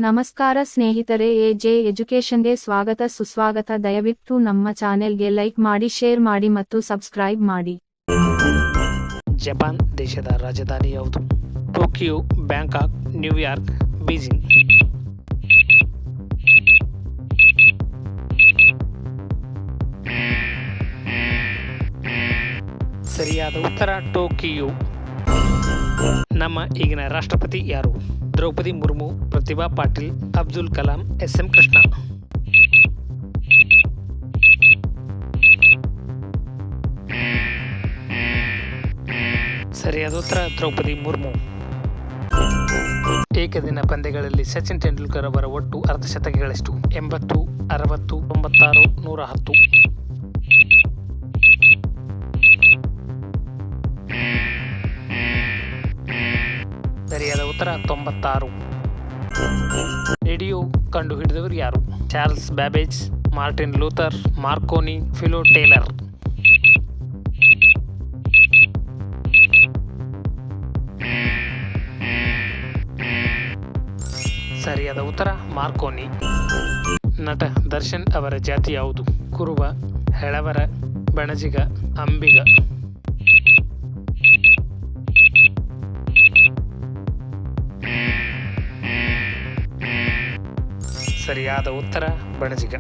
ನಮಸ್ಕಾರ ಸ್ನೇಹಿತರೆ, ಎಜೆ ಎಜುಕೇಶನ್ಗೆ ಸ್ವಾಗತ ಸುಸ್ವಾಗತ. ದಯವಿಟ್ಟು ನಮ್ಮ ಚಾನೆಲ್ಗೆ ಲೈಕ್ ಮಾಡಿ, ಶೇರ್ ಮಾಡಿ ಮತ್ತು ಸಬ್ಸ್ಕ್ರೈಬ್ ಮಾಡಿ. ಜಪಾನ್ ದೇಶದ ರಾಜಧಾನಿ ಯಾವುದು? Tokyo, Bangkok, New York, Beijing. ಸರಿಯಾದ ಉತ್ತರ ಟೋಕಿಯೋ. ನಮ್ಮ ಈಗಿನ ರಾಷ್ಟ್ರಪತಿ ಯಾರು? ದ್ರೌಪದಿ ಮುರ್ಮು, ಪ್ರತಿಭಾ ಪಾಟೀಲ್, ಅಬ್ದುಲ್ ಕಲಾಂ, ಎಸ್.ಎಂ. ಕೃಷ್ಣ. ಸರಿಯಾದ ಉತ್ತರ ದ್ರೌಪದಿ ಮುರ್ಮು. ಏಕದಿನ ಪಂದ್ಯಗಳಲ್ಲಿ ಸಚಿನ್ ತೆಂಡೂಲ್ಕರ್ ಅವರ ಒಟ್ಟು ಅರ್ಧಶತಕಗಳೆಷ್ಟು? 80, 60, 96, 110. ಸರಿಯಾದ ಉತ್ತರ 96. ರೇಡಿಯೋ ಕಂಡುಹಿಡಿದವರು ಯಾರು? Charles Babbage, Martin Luther, Marconi, Philo Taylor. ಸರಿಯಾದ ಉತ್ತರ ಮಾರ್ಕೋನಿ. ನಟ ದರ್ಶನ್ ಅವರ ಜಾತಿ ಯಾವುದು? ಕುರುಬ, ಹೆಳವರ, ಬಣಜಿಗ, ಅಂಬಿಗ. ಸರಿಯಾದ ಉತ್ತರ ಬಣಜಿಗ.